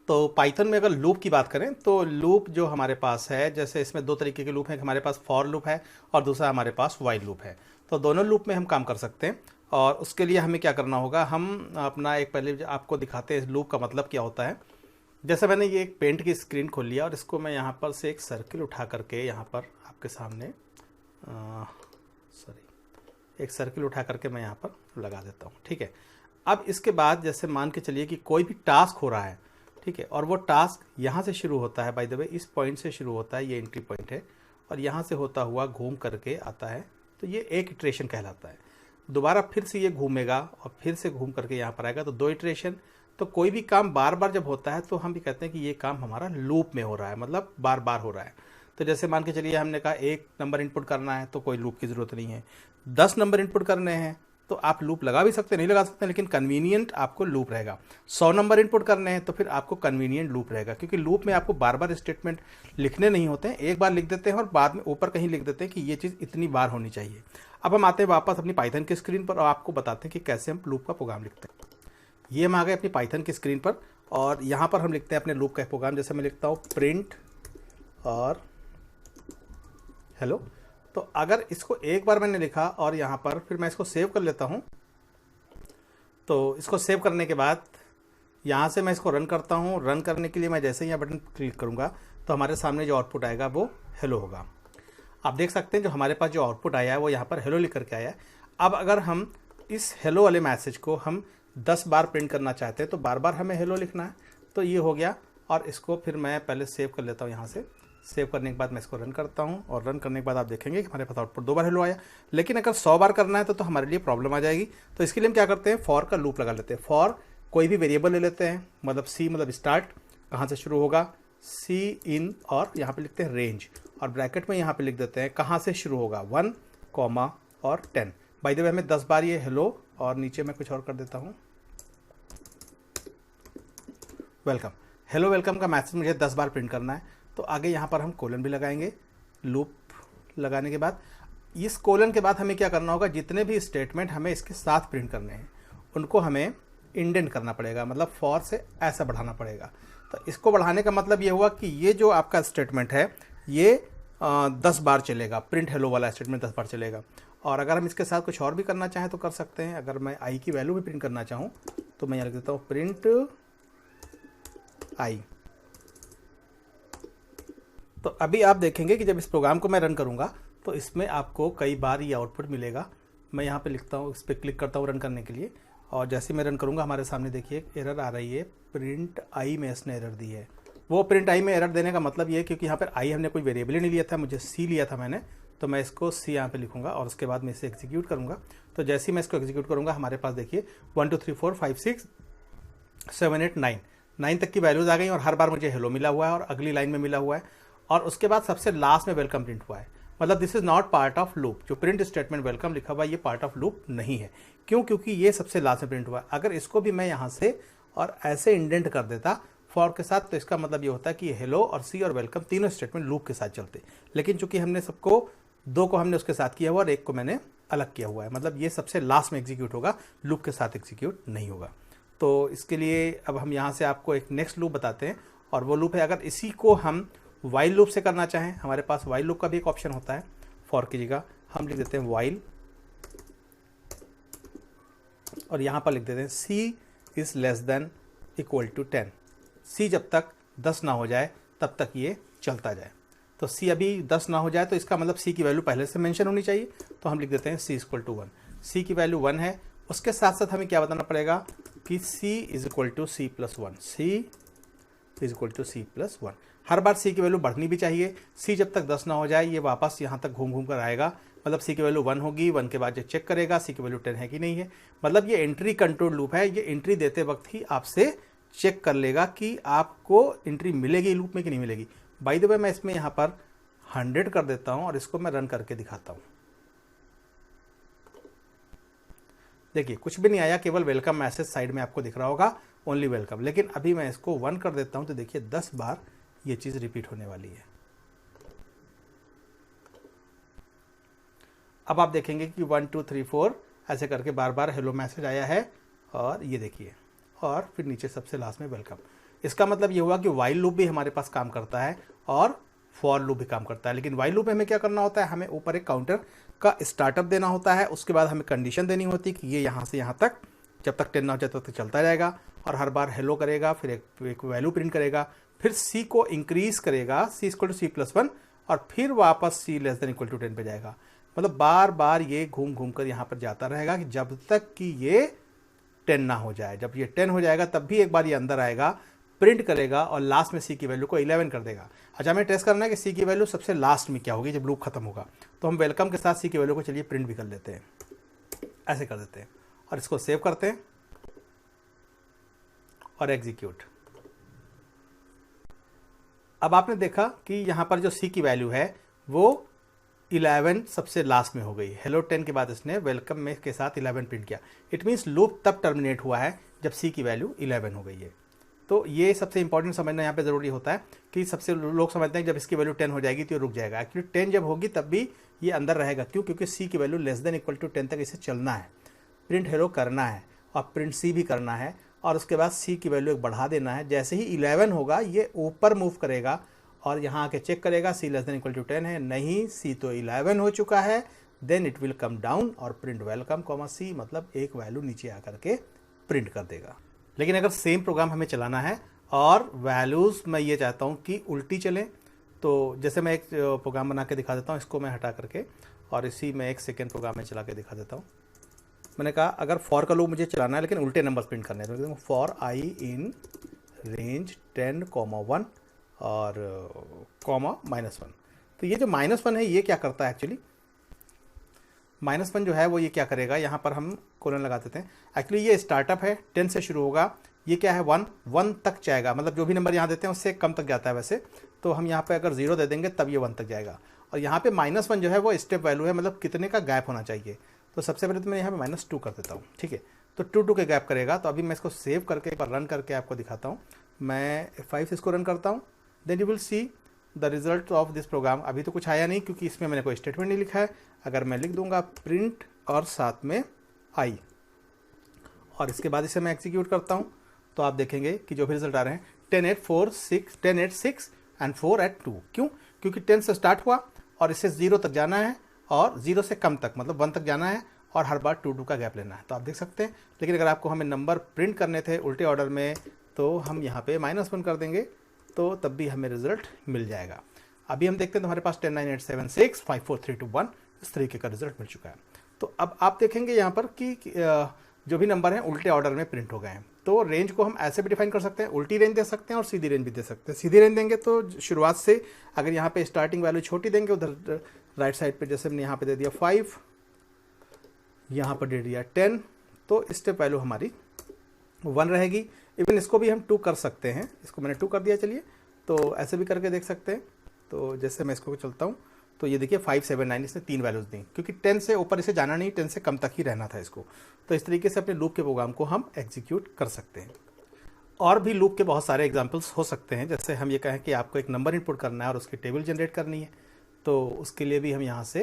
तो पाइथन में अगर लूप की बात करें तो लूप जो हमारे पास है, जैसे इसमें दो तरीके के लूप हैं, हमारे पास फॉर लूप है और दूसरा हमारे पास वाइल लूप है। तो दोनों लूप में हम काम कर सकते हैं और उसके लिए हमें क्या करना होगा, हम अपना एक पहले आपको दिखाते हैं लूप का मतलब क्या होता है। जैसे मैंने ये एक पेंट की स्क्रीन खोल लिया और इसको मैं यहाँ पर से एक सर्किल उठा करके यहाँ पर आपके सामने एक सर्किल उठा करके मैं यहाँ पर लगा देता हूँ। ठीक है, अब इसके बाद जैसे मान के चलिए कि कोई भी टास्क हो रहा है, ठीक है, और वो टास्क यहाँ से शुरू होता है, बाय द वे इस पॉइंट से शुरू होता है, ये एंट्री पॉइंट है, और यहाँ से होता हुआ घूम करके आता है, तो ये एक इटरेशन कहलाता है। दोबारा फिर से ये घूमेगा और फिर से घूम करके यहाँ पर आएगा, तो दो इटरेशन। तो कोई भी काम बार बार जब होता है तो हम भी कहते हैं कि ये काम हमारा लूप में हो रहा है, मतलब बार बार हो रहा है। तो जैसे मान के चलिए हमने कहा 1 नंबर इनपुट करना है तो कोई लूप की ज़रूरत नहीं है, 10 नंबर इनपुट करने हैं तो आप लूप लगा भी सकते हैं, नहीं लगा सकते, लेकिन कन्वीनियंट आपको लूप रहेगा। 100 नंबर इनपुट करने हैं तो फिर आपको कन्वीनियंट लूप रहेगा, क्योंकि लूप में आपको बार बार स्टेटमेंट लिखने नहीं होते हैं, एक बार लिख देते हैं और बाद में ऊपर कहीं लिख देते हैं कि ये चीज़ इतनी बार होनी चाहिए। अब हम आते हैं वापस अपनी पाइथन की स्क्रीन पर और आपको बताते हैं कि कैसे हम लूप का प्रोग्राम लिखते हैं। ये हम आ गए अपनी पाइथन की स्क्रीन पर और यहाँ पर हम लिखते हैं अपने लूप का प्रोग्राम। जैसे मैं लिखता हूँ प्रिंट और हेलो। तो अगर इसको एक बार मैंने लिखा और यहाँ पर फिर मैं इसको सेव कर लेता हूँ, तो इसको सेव करने के बाद यहाँ से मैं इसको रन करता हूँ। रन करने के लिए मैं जैसे ही यहाँ बटन क्लिक करूँगा तो हमारे सामने जो आउटपुट आएगा वो हेलो होगा। आप देख सकते हैं जो हमारे पास जो आउटपुट आया है वो यहाँ पर हेलो लिख करके आया है। अब अगर हम इस हेलो वाले मैसेज को हम 10 बार प्रिंट करना चाहते हैं तो बार बार हमें हेलो लिखना है। तो ये हो गया और इसको फिर मैं पहले सेव कर लेता हूँ। यहाँ से सेव करने के बाद मैं इसको रन करता हूँ और रन करने के बाद आप देखेंगे कि हमारे पास आउटपुट 2 बार हेलो आया। लेकिन अगर 100 बार करना है तो हमारे लिए प्रॉब्लम आ जाएगी। तो इसके लिए हम क्या करते हैं, फॉर का लूप लगा लेते हैं। फॉर कोई भी वेरिएबल ले लेते हैं, मतलब सी मतलब स्टार्ट, कहाँ से शुरू होगा, सी इन, और यहाँ पे लिखते हैं रेंज, और ब्रैकेट में यहाँ पे लिख देते हैं कहाँ से शुरू होगा, 1, और 10। बाय द वे हमें 10 बार ये हेलो, और नीचे मैं कुछ और कर देता हूँ, वेलकम। हेलो वेलकम का मैसेज मुझे 10 बार प्रिंट करना है। तो आगे यहाँ पर हम कोलन भी लगाएंगे। लूप लगाने के बाद इस कोलन के बाद हमें क्या करना होगा, जितने भी स्टेटमेंट हमें इसके साथ प्रिंट करने हैं उनको हमें इंडेंट करना पड़ेगा, मतलब फॉर से ऐसा बढ़ाना पड़ेगा। तो इसको बढ़ाने का मतलब ये हुआ कि ये जो आपका स्टेटमेंट है ये 10 बार चलेगा, प्रिंट हेलो वाला स्टेटमेंट 10 बार चलेगा। और अगर हम इसके साथ कुछ और भी करना चाहें तो कर सकते हैं। अगर मैं आई की वैल्यू भी प्रिंट करना चाहूँ तो मैं यहाँ लिख देता हूँ प्रिंट आई। तो अभी आप देखेंगे कि जब इस प्रोग्राम को मैं रन करूँगा तो इसमें आपको कई बार ये आउटपुट मिलेगा। मैं यहाँ पे लिखता हूँ, इस पर क्लिक करता हूँ रन करने के लिए, और जैसे ही मैं रन करूँगा हमारे सामने देखिए एक एरर आ रही है, प्रिंट आई में इसने एरर दी है। वो प्रिंट आई में एरर देने का मतलब ये है क्योंकि यहाँ पर आई हमने कोई वेरिएबल ही नहीं लिया था, मुझे सी लिया था मैंने, तो मैं इसको सी यहाँ पे लिखूंगा और उसके बाद मैं इसे एग्जीक्यूट करूँगा। तो जैसे ही मैं इसको एग्जीक्यूट करूँगा हमारे पास देखिए 1 2 3 4 5 6 7 8 9 तक की वैल्यूज़ आ गई और हर बार मुझे हेलो मिला हुआ है और अगली लाइन में मिला हुआ है, और उसके बाद सबसे लास्ट में वेलकम प्रिंट हुआ है। मतलब this is not part of loop. जो प्रिंट स्टेटमेंट वेलकम लिखा हुआ है ये पार्ट ऑफ लूप नहीं है। क्यों? क्योंकि ये सबसे लास्ट में प्रिंट हुआ है। अगर इसको भी मैं यहाँ से और ऐसे इंडेंट कर देता फॉर के साथ तो इसका मतलब ये होता है कि हेलो और सी और वेलकम तीनों स्टेटमेंट लूप के साथ चलते। लेकिन चूंकि हमने सबको, 2 को हमने उसके साथ किया हुआ और 1 को मैंने अलग किया हुआ है, मतलब ये सबसे लास्ट में एग्जीक्यूट होगा, लूप के साथ एग्जीक्यूट नहीं होगा। तो इसके लिए अब हम यहाँ से आपको एक नेक्स्ट लूप बताते हैं, और वो लूप है अगर इसी को हम वाइल लूप से करना चाहें, हमारे पास वाइल लूप का भी एक ऑप्शन होता है। फॉर की जगह हम लिख देते हैं वाइल, और यहाँ पर लिख देते हैं C is less than equal to 10। C जब तक 10 ना हो जाए तब तक ये चलता जाए। तो सी अभी 10 ना हो जाए तो इसका मतलब सी की वैल्यू पहले से मेंशन होनी चाहिए, तो हम लिख देते हैं सी इक्वल टू 1। सी की वैल्यू 1 है, उसके साथ साथ हमें क्या बताना पड़ेगा कि C is equal to C plus 1। C is equal to C plus 1। हर बार सी की वैल्यू बढ़नी भी चाहिए। सी जब तक 10 ना हो जाए ये वापस यहाँ तक घूम घूम कर आएगा, मतलब सी की वैल्यू 1 होगी, 1 के बाद ये चेक करेगा सी की वैल्यू 10 है कि नहीं है। मतलब ये एंट्री कंट्रोल लूप है, ये एंट्री देते वक्त ही आपसे चेक कर लेगा कि आपको एंट्री मिलेगी लूप में कि नहीं मिलेगी। बाय द वे मैं इसमें यहाँ पर 100 कर देता हूँ और इसको मैं रन करके दिखाता हूँ। देखिए कुछ भी नहीं आया, केवल वेलकम मैसेज साइड में आपको दिख रहा होगा, ओनली वेलकम। लेकिन अभी मैं इसको 1 कर देता हूँ तो देखिए 10 बार ये चीज़ रिपीट होने वाली है। अब आप देखेंगे कि 1 2 3 4 ऐसे करके बार बार हेलो मैसेज आया है, और ये देखिए, और फिर नीचे सबसे लास्ट में वेलकम। इसका मतलब ये हुआ कि वाइल लूप भी हमारे पास काम करता है और फॉर लूप भी काम करता है। लेकिन वाइल लूप में हमें क्या करना होता है, हमें ऊपर एक काउंटर का स्टार्टअप देना होता है, उसके बाद हमें कंडीशन देनी होती है कि ये यहाँ से यहाँ तक जब तक 10 ना हो जाए तब तक चलता रहेगा और हर बार हेलो करेगा, फिर एक वैल्यू प्रिंट करेगा, फिर सी को इंक्रीज करेगा, सी इक्वल टू सी प्लस 1, और फिर वापस सी लेस देन इक्वल टू 10 पे जाएगा। मतलब बार बार ये घूम घूम कर यहाँ पर जाता रहेगा कि जब तक कि ये 10 ना हो जाए। जब ये 10 हो जाएगा तब भी एक बार ये अंदर आएगा, प्रिंट करेगा और लास्ट में सी की वैल्यू को 11 कर देगा। अच्छा, हमें टेस्ट करना है कि सी की वैल्यू सबसे लास्ट में क्या होगी जब लूप खत्म होगा। तो हम वेलकम के साथ सी की वैल्यू को चलिए प्रिंट भी कर लेते हैं, ऐसे कर देते हैं और इसको सेव करते हैं और एग्जीक्यूट। अब आपने देखा कि यहां पर जो सी की वैल्यू है वो 11 सबसे लास्ट में हो गई। हेलो 10 के बाद इसने वेलकम में के साथ 11 प्रिंट किया। इट मीन्स लूप तब टर्मिनेट हुआ है जब सी की वैल्यू 11 हो गई है। तो ये सबसे इंपॉर्टेंट समझना यहाँ पे ज़रूरी होता है कि सबसे लोग समझते हैं जब इसकी वैल्यू 10 हो जाएगी तो ये रुक जाएगा। एक्चुअली 10 जब होगी तब भी ये अंदर रहेगा। क्यों? क्योंकि सी की value less than equal to 10 तक इसे चलना है, प्रिंट हेलो करना है और प्रिंट सी भी करना है, और उसके बाद सी की वैल्यू एक बढ़ा देना है। जैसे ही 11 होगा ये ऊपर मूव करेगा और यहाँ आके चेक करेगा C less than equal to 10 है, नहीं सी तो 11 हो चुका है, then it will come down और प्रिंट वेलकम कॉमा सी, मतलब एक वैल्यू नीचे आकर के प्रिंट कर देगा। लेकिन अगर सेम प्रोग्राम हमें चलाना है और वैल्यूज़ मैं ये चाहता हूँ कि उल्टी चलें, तो जैसे मैं एक प्रोग्राम बना के दिखा देता हूँ, इसको मैं हटा करके और इसी में एक सेकेंड प्रोग्राम में चला के दिखा देता हूँ। मैंने कहा अगर फॉर का लूप मुझे चलाना है लेकिन उल्टे नंबर्स प्रिंट करने हैं, तो फॉर आई इन रेंज 10, 1 और -1। तो ये जो -1 है ये क्या करता है एक्चुअली, -1 जो है वो ये क्या करेगा, यहाँ पर हम कोलन लगा देते हैं। एक्चुअली ये स्टार्टअप है, 10 से शुरू होगा, ये क्या है 1 तक जाएगा, मतलब जो भी नंबर यहाँ देते हैं उससे कम तक जाता है वैसे। तो हम यहाँ पे अगर 0 दे देंगे तब ये 1 तक जाएगा। और यहाँ पे -1 जो है वो स्टेप वैल्यू है, मतलब कितने का गैप होना चाहिए। तो सबसे पहले तो मैं यहाँ पे -2 कर देता हूँ, ठीक है। तो 2 के गैप करेगा। तो अभी मैं इसको सेव करके एक बार रन करके आपको दिखाता हूँ। मैं F5 से इसको रन करता हूँ, then you will see the result of this program. अभी तो कुछ आया नहीं क्योंकि इसमें मैंने कोई स्टेटमेंट नहीं लिखा है। अगर मैं लिख दूंगा प्रिंट और साथ में आई और इसके बाद इसे मैं एग्जीक्यूट करता हूँ, तो आप देखेंगे कि जो भी रिजल्ट आ रहे हैं 10 8 4 6 10 8 6 एंड 4 at 2। क्यों? क्योंकि 10 से स्टार्ट हुआ और इससे 0 तक जाना है और 0 से कम तक मतलब 1 तक जाना है और हर बार 2 का गैप लेना है। तो आप देख सकते हैं। लेकिन अगर आपको हमें नंबर प्रिंट करने थे उल्टे ऑर्डर में तो हम यहाँ पे -1 कर देंगे, तो तब भी हमें रिजल्ट मिल जाएगा। अभी हम देखते हैं तो हमारे पास 10 9 8 7 6 5 4 3 2 1 इस तरीके का रिजल्ट मिल चुका है। तो अब आप देखेंगे यहाँ पर कि जो भी नंबर हैं उल्टे ऑर्डर में प्रिंट हो गए हैं। तो रेंज को हम ऐसे भी डिफाइन कर सकते हैं, उल्टी रेंज दे सकते हैं और सीधी रेंज भी दे सकते हैं। सीधी रेंज देंगे तो शुरुआत से अगर यहाँ पे स्टार्टिंग वैल्यू छोटी देंगे, उधर राइट साइड पे जैसे हमने यहाँ पे दे दिया 5, यहाँ पर दे दिया 10, तो स्टेप वैल्यू हमारी 1 रहेगी। इवन इसको भी हम 2 कर सकते हैं, इसको मैंने 2 कर दिया। चलिए तो ऐसे भी करके देख सकते हैं। तो जैसे मैं इसको चलता हूँ तो ये देखिए 5 7 9 इसने 3 वैल्यूज़ दी, क्योंकि 10 से ऊपर इसे जाना नहीं, 10 से कम तक ही रहना था इसको। तो इस तरीके से अपने लूप के प्रोग्राम को हम एग्जीक्यूट कर सकते हैं। और भी लूप के बहुत सारे एग्जांपल्स हो सकते हैं। जैसे हम ये कहें कि आपको एक नंबर इनपुट करना है और उसकी टेबल जनरेट करनी है, तो उसके लिए भी हम यहाँ से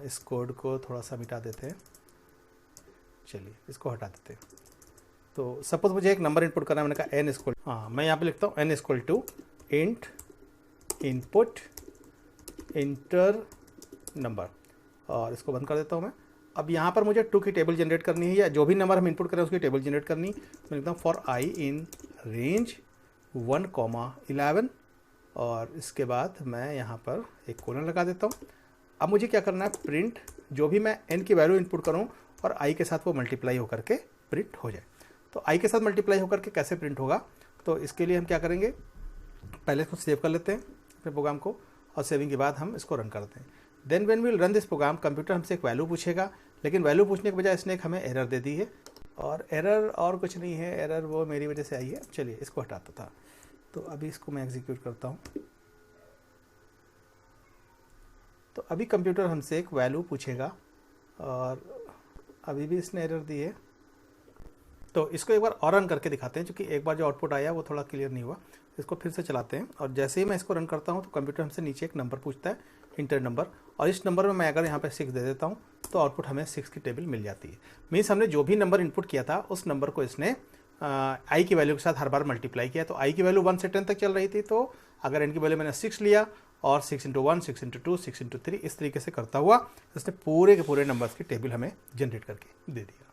इस कोड को थोड़ा सा मिटा देते हैं। चलिए इसको हटा देते हैं। तो सपोज मुझे एक नंबर इनपुट करना है, मैंने कहा n मैं यहाँ पे लिखता हूँ n int input inter number और इसको बंद कर देता हूँ मैं। अब यहाँ पर मुझे 2 की टेबल जनरेट करनी है, या जो भी नंबर हम इनपुट करें उसकी टेबल जनरेट करनी। मैं लिखता हूँ फॉर आई इन रेंज 1, 11 और इसके बाद मैं यहाँ पर एक कोलन लगा देता हूँ। अब मुझे क्या करना है, प्रिंट जो भी मैं n की वैल्यू इनपुट करूँ और i के साथ वो मल्टीप्लाई होकर के प्रिंट हो जाए। तो i के साथ मल्टीप्लाई होकर के कैसे प्रिंट होगा, तो इसके लिए हम क्या करेंगे, पहले इसको सेव कर लेते हैं अपने प्रोग्राम को और सेविंग के बाद हम इसको रन करते हैं। Then when we will run this program, computer हमसे एक वैल्यू पूछेगा, लेकिन वैल्यू पूछने के बजाय इसने एक हमें एरर दे दी है। और एरर और कुछ नहीं है, एरर वो मेरी वजह से आई है। चलिए इसको हटाता था। तो अभी इसको मैं एग्जीक्यूट करता हूँ। तो अभी कंप्यूटर हमसे एक वैल्यू पूछेगा और अभी भी इसने एरर दी है। तो इसको एक बार और रन करके दिखाते हैं, क्योंकि एक बार जो आउटपुट आया वो थोड़ा क्लियर नहीं हुआ। इसको फिर से चलाते हैं और जैसे ही मैं इसको रन करता हूँ तो कंप्यूटर हमसे नीचे एक नंबर पूछता है, इंटर नंबर, और इस नंबर में मैं अगर यहाँ पे 6 दे देता हूँ तो आउटपुट हमें 6 की टेबल मिल जाती है। मीन्स हमने जो भी नंबर इनपुट किया था उस नंबर को इसने आई की वैल्यू के साथ हर बार मल्टीप्लाई किया, तो आई की वैल्यू 1 से 10 तक चल रही थी, तो अगर इनकी वैल्यू मैंने 6 लिया और 6 इंटू 1, 6 इंटू 2, 6 इंटू 3, इस तरीके से करता हुआ इसने पूरे के पूरे नंबर्स की टेबल हमें जनरेट करके दे दिया।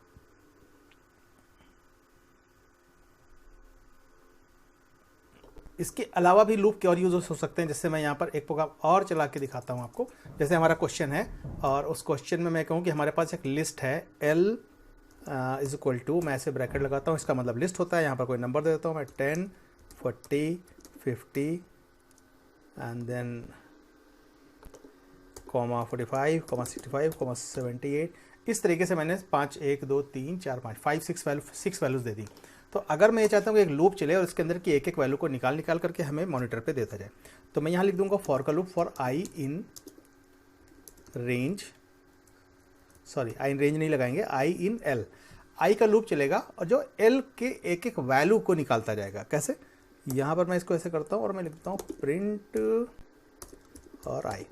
इसके अलावा भी लूप के और यूज हो सकते हैं, जैसे मैं यहाँ पर एक प्रोग्राम और चला के दिखाता हूँ आपको। जैसे हमारा क्वेश्चन है और उस क्वेश्चन में मैं कहूँ कि हमारे पास एक लिस्ट है L इज इक्वल टू, मैं ऐसे ब्रैकेट लगाता हूँ, इसका मतलब लिस्ट होता है। यहाँ पर कोई नंबर दे देता हूँ मैं 10, 40, 50 and then comma 45, comma 65, comma 78। इस तरीके से मैंने 5, 1, 2, 3, 4, 5, 6 वैल्यूज दे दी। तो अगर मैं ये चाहता हूँ कि एक लूप चले और इसके अंदर की एक एक वैल्यू को निकाल करके हमें मॉनिटर पे देता जाए, तो मैं यहाँ लिख दूंगा फॉर का loop for I in range, sorry I in range नहीं लगाएंगे, आई इन एल। आई का लूप चलेगा और जो एल के एक एक वैल्यू को निकालता जाएगा। कैसे? यहाँ पर मैं इसको ऐसे करता हूँ और मैं लिखता हूँ प्रिंट और आई,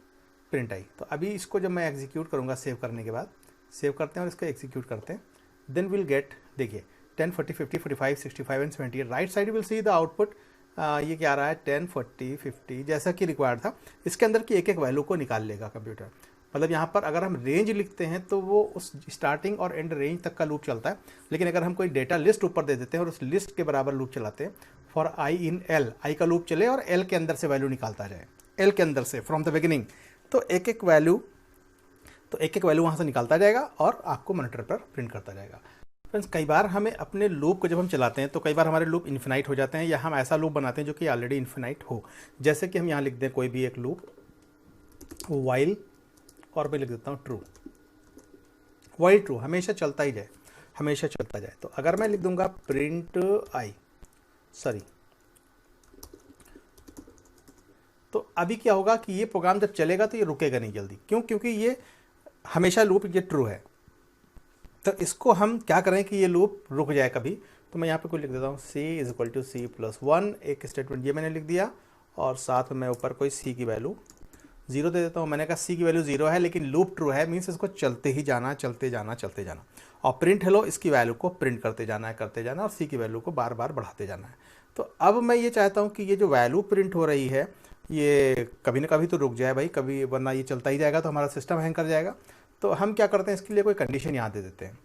प्रिंट आई। तो अभी इसको जब मैं एग्जीक्यूट करूँगा, सेव करने के बाद सेव करते हैं और इसको एग्जीक्यूट करते हैं, देन विल गेट, देखिए 10, 40, 50, 45, 65 and 78। Right side will see the output. ये क्या आ रहा है 10, 40, 50 जैसा कि रिक्वायर्ड था। इसके अंदर की एक एक वैल्यू को निकाल लेगा कंप्यूटर। मतलब यहाँ पर अगर हम रेंज लिखते हैं तो वो उस स्टार्टिंग और एंड रेंज तक का लूप चलता है, लेकिन अगर हम कोई डेटा लिस्ट ऊपर दे देते हैं और उस लिस्ट के बराबर लूप चलाते हैं फॉर आई इन एल, आई का लूप चले और एल के अंदर से वैल्यू निकालता जाए, एल के अंदर से फ्रॉम द बिगिनिंग, तो एक एक वैल्यू वहाँ से निकालता जाएगा और आपको मॉनिटर पर प्रिंट करता जाएगा। फ्रेंड्स, कई बार हमें अपने लूप को जब हम चलाते हैं तो कई बार हमारे लूप इन्फिनाइट हो जाते हैं, या हम ऐसा लूप बनाते हैं जो कि ऑलरेडी इन्फिनाइट हो। जैसे कि हम यहाँ लिख दें कोई भी एक लूप वाइल, और मैं लिख देता हूँ ट्रू, वाइल ट्रू, हमेशा चलता ही जाए, हमेशा चलता जाए। तो अगर मैं लिख दूंगा प्रिंट आई, सॉरी, तो अभी क्या होगा कि ये प्रोग्राम जब चलेगा तो ये रुकेगा नहीं जल्दी। क्यों? क्योंकि ये हमेशा लूप ये ट्रू है। तो इसको हम क्या करें कि ये लूप रुक जाए कभी, तो मैं यहाँ पे कोई लिख देता हूँ c is equal to c plus 1, एक स्टेटमेंट ये मैंने लिख दिया और साथ में मैं ऊपर कोई c की वैल्यू 0 दे देता हूँ। मैंने कहा c की वैल्यू 0 है लेकिन लूप ट्रू है, मीन्स इसको चलते ही जाना, चलते जाना, चलते जाना, और प्रिंट हेलो, इसकी वैल्यू को प्रिंट करते जाना है, करते जाना, और c की वैल्यू को बार बार बढ़ाते जाना है। तो अब मैं ये चाहता हूँ कि ये जो वैल्यू प्रिंट हो रही है ये कभी ना कभी तो रुक जाए भाई, कभी, वरना ये चलता ही जाएगा तो हमारा सिस्टम हैंग कर जाएगा। तो हम क्या करते हैं, इसके लिए कोई कंडीशन यहाँ दे देते हैं।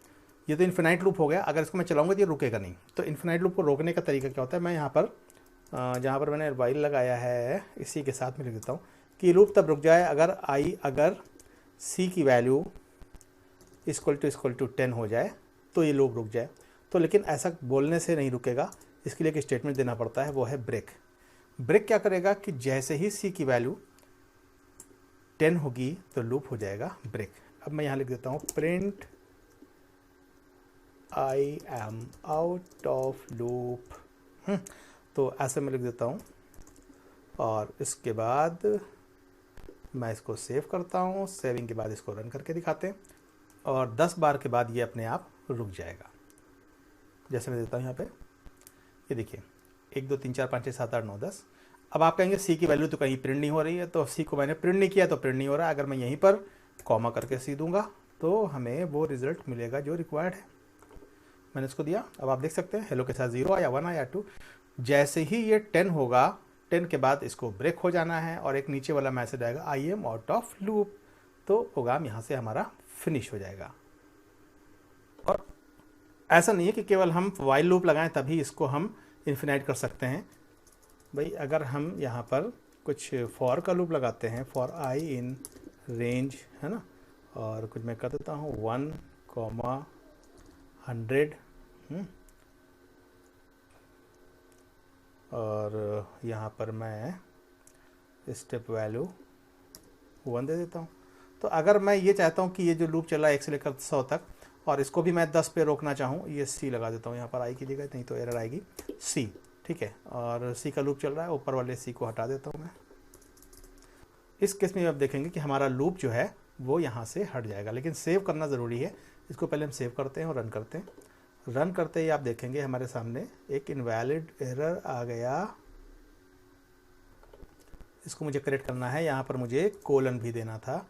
ये तो इन्फिनाइट लूप हो गया, अगर इसको मैं चलाऊंगा तो ये रुकेगा नहीं। तो इन्फिनाइट लूप को रोकने का तरीका क्या होता है, मैं यहाँ पर जहाँ पर मैंने वाइल लगाया है इसी के साथ में लिख देता हूँ कि लूप तब रुक जाए अगर c की वैल्यू इक्वल टू 10 हो जाए तो ये लूप रुक जाए। तो लेकिन ऐसा बोलने से नहीं रुकेगा, इसके लिए एक स्टेटमेंट देना पड़ता है, वो है ब्रेक। ब्रेक क्या करेगा कि जैसे ही c की वैल्यू 10 होगी तो लूप हो जाएगा ब्रेक। अब मैं यहाँ लिख देता हूँ print I am out of loop, तो ऐसे मैं लिख देता हूँ और इसके बाद मैं इसको सेव करता हूँ। सेविंग के बाद इसको रन करके दिखाते हैं और 10 बार के बाद ये अपने आप रुक जाएगा। जैसे मैं देता हूँ यहाँ पे, ये देखिए 1, 2, 3, 4, 5, 6, 7, 8, 9, 10। अब आप कहेंगे सी की वैल्यू तो कहीं प्रिंट नहीं हो रही है, तो सी को मैंने प्रिंट नहीं किया तो प्रिंट नहीं हो रहा है। अगर मैं यहीं पर कॉमा करके सी दूंगा तो हमें वो रिजल्ट मिलेगा जो रिक्वायर्ड है। मैंने इसको दिया, अब आप देख सकते हैं हेलो के साथ 0 आया, 1 आया, 2। जैसे ही ये 10 होगा, 10 के बाद इसको ब्रेक हो जाना है और एक नीचे वाला मैसेज आएगा I am out of loop, तो प्रोग्राम यहाँ से हमारा फिनिश हो जाएगा। और ऐसा नहीं है कि केवल हम वाइल लूप लगाएं तभी इसको हम इन्फिनाइट कर सकते हैं भाई। अगर हम यहाँ पर कुछ फॉर का लूप लगाते हैं, फॉर आई इन रेंज, है ना, और कुछ मैं कर देता हूँ 1, 100, और यहाँ पर मैं स्टेप वैल्यू 1 दे देता हूँ। तो अगर मैं ये चाहता हूँ कि ये जो लूप चला 1 से लेकर 100 तक और इसको भी मैं 10 पे रोकना चाहूँ, ये सी लगा देता हूँ यहाँ पर, आई की जगह, नहीं तो एरर आएगी, सी, ठीक है। और सी का लूप चल रहा है, ऊपर वाले सी को हटा देता हूँ मैं। इस केस में आप देखेंगे कि हमारा लूप जो है वो यहाँ से हट जाएगा, लेकिन सेव करना ज़रूरी है। इसको पहले हम सेव करते हैं और रन करते हैं। रन करते ही आप देखेंगे हमारे सामने एक इनवैलिड एरर आ गया। इसको मुझे करेक्ट करना है, यहाँ पर मुझे कोलन भी देना था,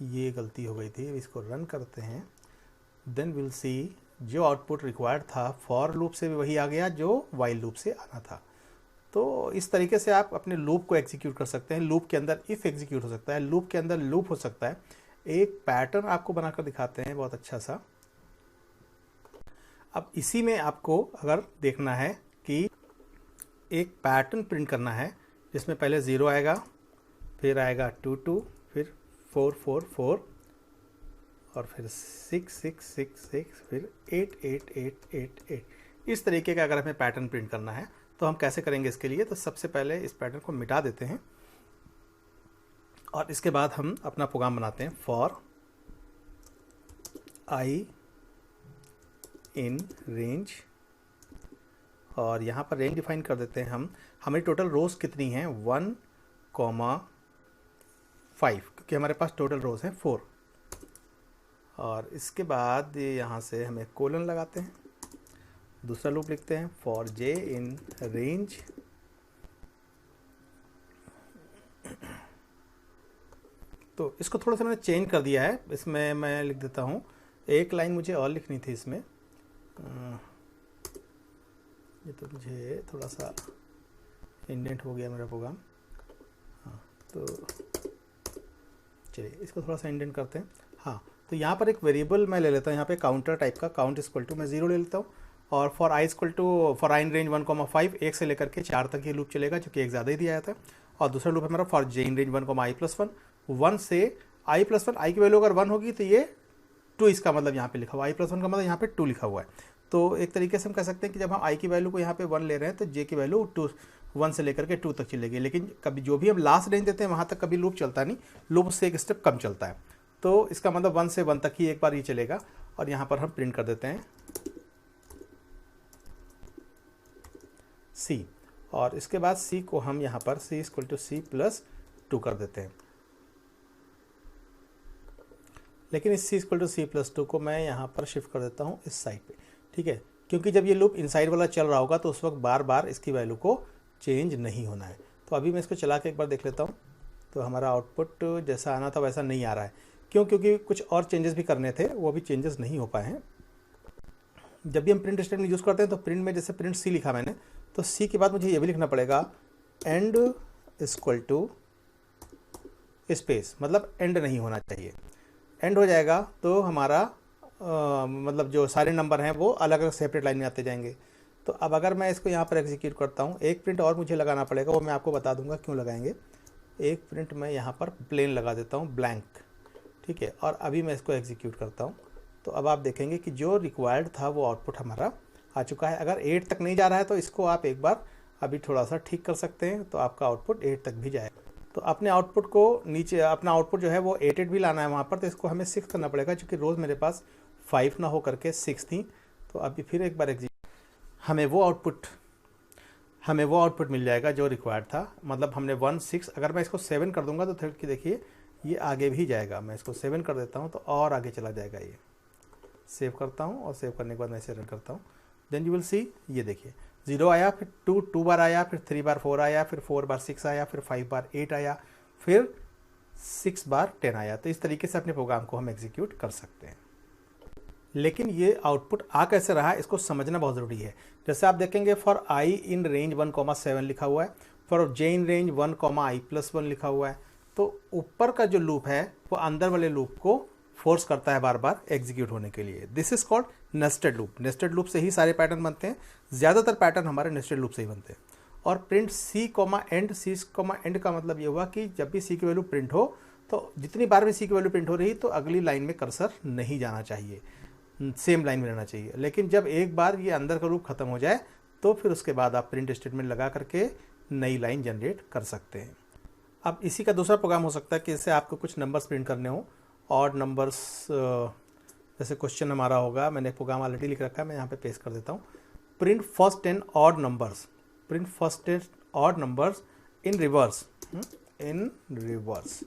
ये गलती हो गई थी। इसको रन करते हैं, देन विल सी जो आउटपुट रिक्वायर्ड था फॉर लूप से भी वही आ गया जो वाइल लूप से आना था। तो इस तरीके से आप अपने लूप को एग्जीक्यूट कर सकते हैं। लूप के अंदर इफ़ एग्जीक्यूट हो सकता है, लूप के अंदर लूप हो सकता है। एक पैटर्न आपको बनाकर दिखाते हैं बहुत अच्छा सा। अब इसी में आपको अगर देखना है कि एक पैटर्न प्रिंट करना है जिसमें पहले 0 आएगा, फिर आएगा 2 2, फिर 4 4 4 और फिर 6 6 6 6, फिर 8 8 8 8 8। इस तरीके का अगर हमें पैटर्न प्रिंट करना है तो हम कैसे करेंगे इसके लिए? तो सबसे पहले इस पैटर्न को मिटा देते हैं और इसके बाद हम अपना प्रोग्राम बनाते हैं फॉर आई इन रेंज, और यहाँ पर रेंज डिफाइन कर देते हैं हम। हमारी टोटल रोज कितनी हैं? 1, 5, क्योंकि हमारे पास टोटल रोज हैं 4। और इसके बाद यहाँ से हमें कोलन लगाते हैं, दूसरा लूप लिखते हैं फॉर जे इन रेंज, तो इसको थोड़ा सा मैंने चेंज कर दिया है। इसमें मैं लिख देता हूँ, एक लाइन मुझे और लिखनी थी इसमें। ये तो मुझे थोड़ा सा इंडेंट हो गया मेरा प्रोग्राम। हाँ, तो चलिए इसको थोड़ा सा इंडेंट करते हैं। हाँ, तो यहाँ पर एक वेरिएबल मैं ले लेता हूँ, यहाँ पे काउंटर टाइप का, काउंट इक्वल टू मैं 0 ले लेता हूँ। और for I equal to for I in range 1,5, 1 से लेकर के 4 तक ये लूप चलेगा, जो कि एक ज़्यादा ही दिया जाता है। और दूसरा लूप है हमारा for J in range 1,i+1, 1 से i+1, आई की वैल्यू अगर 1 होगी तो ये 2, इसका मतलब यहाँ पे लिखा हुआ, i+1 का मतलब यहाँ पे 2 लिखा हुआ है। तो एक तरीके से हम कह सकते हैं कि जब हम i की वैल्यू को यहाँ पे 1 ले रहे हैं तो j की वैल्यू 1 से लेकर के 2 तक चलेगी। लेकिन कभी जो भी हम लास्ट रेंज देते हैं वहाँ तक कभी लूप चलता नहीं, लूप उससे एक स्टेप कम चलता है। तो इसका मतलब 1 से 1 तक ही एक बार ये चलेगा। और यहाँ पर हम प्रिंट कर देते हैं c, और इसके बाद c को हम यहाँ पर c = c+2 कर देते हैं। लेकिन इस c = c+2 को मैं यहाँ पर शिफ्ट कर देता हूँ इस साइड पे, ठीक है, क्योंकि जब ये लूप इनसाइड वाला चल रहा होगा तो उस वक्त बार बार इसकी वैल्यू को चेंज नहीं होना है। तो अभी मैं इसको चला के एक बार देख लेता हूँ। तो हमारा आउटपुट जैसा आना था वैसा नहीं आ रहा है। क्यों? क्योंकि कुछ और चेंजेस भी करने थे, वो भी चेंजेस नहीं हो पाए हैं। जब भी हम प्रिंट स्टेटमेंट यूज़ करते हैं तो प्रिंट में जैसे प्रिंट सी लिखा मैंने, तो सी के बाद मुझे ये भी लिखना पड़ेगा एंड इक्वल टू स्पेस, मतलब एंड नहीं होना चाहिए। एंड हो जाएगा तो हमारा मतलब जो सारे नंबर हैं वो अलग अलग सेपरेट लाइन में आते जाएंगे। तो अब अगर मैं इसको यहाँ पर एग्जीक्यूट करता हूँ, एक प्रिंट और मुझे लगाना पड़ेगा, वो मैं आपको बता दूंगा क्यों लगाएंगे। एक प्रिंट मैं यहाँ पर प्लेन लगा देता हूँ, ब्लैंक, ठीक है। और अभी मैं इसको एग्जीक्यूट करता हूँ तो अब आप देखेंगे कि जो रिक्वायर्ड था वो आउटपुट हमारा आ चुका है। अगर 8 तक नहीं जा रहा है तो इसको आप एक बार अभी थोड़ा सा ठीक कर सकते हैं, तो आपका आउटपुट 8 तक भी जाएगा। तो अपने आउटपुट को नीचे, अपना आउटपुट जो है वो 8 8 भी लाना है वहाँ पर, तो इसको हमें 6 करना पड़ेगा, क्योंकि रोज़ मेरे पास 5 ना हो करके 6 थी। तो अभी फिर एक बार हमें वो आउटपुट मिल जाएगा जो रिक्वायर्ड था। मतलब हमने 1 6, अगर मैं इसको 7 कर दूंगा तो फिर कि देखिए ये आगे भी जाएगा। मैं इसको 7 कर देता हूँ तो और आगे चला जाएगा। ये सेव करता हूँ और सेव करने के बाद मैं इसे रन करता हूँ। देन यू विल सी, ये देखिए 0 आया, फिर 2 बार आया, फिर 3 बार 4 आया, फिर 4 बार 6 आया, फिर 5 बार 8 आया, फिर 6 बार 10 आया। तो इस तरीके से अपने प्रोग्राम को हम एग्जीक्यूट कर सकते हैं। लेकिन ये आउटपुट आ कैसे रहा है इसको समझना बहुत ज़रूरी है। जैसे आप देखेंगे फॉर आई इन रेंज 1,7 लिखा हुआ है, for J in range 1,i+1 लिखा हुआ है। तो ऊपर का जो लूप है वो अंदर वाले लूप को फोर्स करता है बार बार एग्जीक्यूट होने के लिए। This is called nested loop. Nested loop से ही सारे पैटर्न बनते हैं, ज़्यादातर पैटर्न हमारे नेस्टेड लूप से ही बनते हैं। और प्रिंट सी एंड का मतलब ये हुआ कि जब भी सी की वैल्यू प्रिंट हो तो जितनी बार भी सी की वैल्यू प्रिंट हो रही तो अगली लाइन में कर्सर नहीं जाना चाहिए, सेम लाइन में रहना चाहिए। लेकिन जब एक बार ये अंदर का लूप खत्म हो जाए तो फिर उसके बाद आप प्रिंट स्टेटमेंट लगा करके नई लाइन जनरेट कर सकते हैं। अब इसी का दूसरा प्रोग्राम हो सकता है कि इससे आपको कुछ नंबर्स प्रिंट करने हो, ऑड नंबर्स। जैसे क्वेश्चन हमारा होगा, मैंने प्रोग्राम ऑलरेडी लिख रखा है, मैं यहाँ पे पेस्ट कर देता हूँ। Print first 10 odd numbers, print first 10 odd numbers in reverse.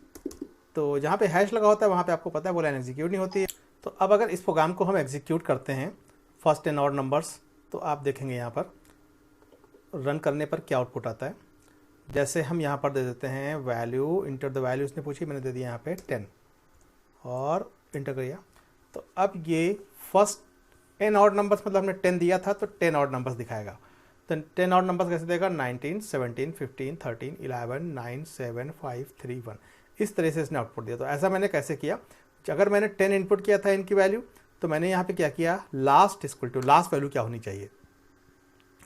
तो जहाँ पे हैश लगा होता है वहाँ पे आपको पता है वो लाइन एग्जीक्यूट नहीं होती है। तो अब अगर इस प्रोग्राम को हम एग्जीक्यूट करते हैं फर्स्ट 10 ऑड नंबर्स, तो आप देखेंगे यहाँ पर रन करने पर क्या आउटपुट आता है। जैसे हम यहाँ पर दे देते हैं वैल्यू, इंटर द वैल्यू उसने पूछी, मैंने दे दिया यहाँ पे 10 और इंटर किया। तो अब ये फर्स्ट n ऑड नंबर्स मतलब हमने 10 दिया था तो 10 ऑड नंबर्स दिखाएगा। तो 10 ऑड नंबर्स कैसे देगा, 19, 17, 15, 13, 11, 9, 7, 5, 3, 1, इस तरह से इसने आउटपुट दिया। तो ऐसा मैंने कैसे किया, अगर मैंने 10 इनपुट किया था इनकी वैल्यू, तो मैंने यहाँ पे क्या किया, last equal to last value क्या होनी चाहिए,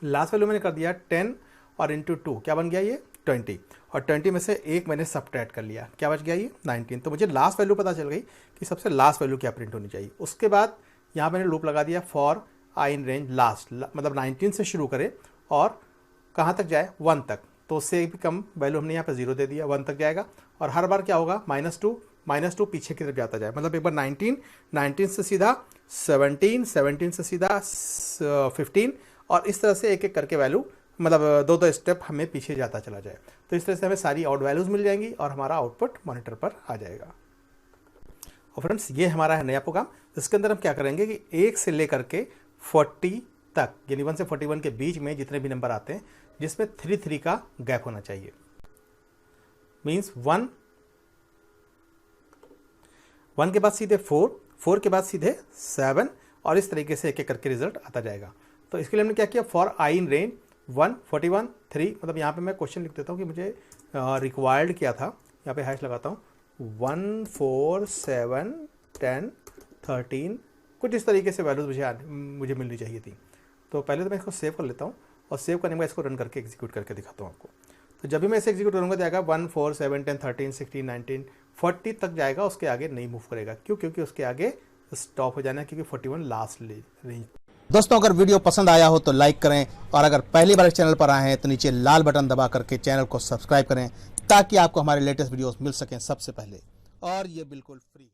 लास्ट वैल्यू मैंने कर दिया 10 और इंटू 2 क्या बन गया ये 20, और 20 में से एक मैंने सबट्रैक्ट कर लिया, क्या बच गया ये 19। तो मुझे लास्ट वैल्यू पता चल गई कि सबसे लास्ट वैल्यू क्या प्रिंट होनी चाहिए। उसके बाद यहाँ मैंने लूप लगा दिया for I in range last, मतलब 19 से शुरू करे और कहाँ तक जाए 1 तक, तो उससे भी कम वैल्यू हमने यहाँ पे 0 दे दिया, 1 तक जाएगा। और हर बार क्या होगा -2 पीछे की तरफ जाता जाए, मतलब एक बार 19 से सीधा 17 से सीधा 15, और इस तरह से एक एक करके वैल्यू मतलब 2-2 स्टेप हमें पीछे जाता चला जाए। तो इस तरह से हमें सारी आउट वैल्यूज़ मिल जाएंगी और हमारा आउटपुट मॉनिटर पर आ जाएगा। और फ्रेंड्स ये हमारा है नया प्रोग्राम, इसके अंदर हम क्या करेंगे कि 1 से लेकर के 40 तक, यानी 1 से 41 के बीच में जितने भी नंबर आते हैं जिसमें 3 का गैप होना चाहिए, मीन्स 1 के बाद सीधे 4 के बाद सीधे 7, और इस तरीके से एक एक करके रिजल्ट आता जाएगा। तो इसके लिए हमने क्या किया, फॉर आई इन रेंज 1, 41, 3, मतलब यहाँ पे मैं क्वेश्चन लिख देता हूँ कि मुझे रिक्वायर्ड क्या था, यहाँ पे हैश लगाता हूँ 1, 4, 7, 10, 13, कुछ इस तरीके से वैल्यूज मुझे मिलनी चाहिए थी। तो पहले तो मैं इसको सेव कर लेता हूँ, और सेव करने के बाद इसको रन करके एग्जीक्यूट करके दिखाता हूँ आपको। तो जब भी मैं इसे एग्जीक्यूट करूँगा जाएगा 1, 4, 7, 10, 13, 16, 19, 40 तक जाएगा, उसके आगे नहीं मूव करेगा। क्यों? क्योंकि उसके आगे स्टॉप हो जाना है, क्योंकि 41 लास्ट रेंज। दोस्तों अगर वीडियो पसंद आया हो तो लाइक करें, और अगर पहली बार इस चैनल पर आए हैं तो नीचे लाल बटन दबा करके चैनल को सब्सक्राइब करें, ताकि आपको हमारे लेटेस्ट वीडियोस मिल सकें सबसे पहले, और ये बिल्कुल फ्री है।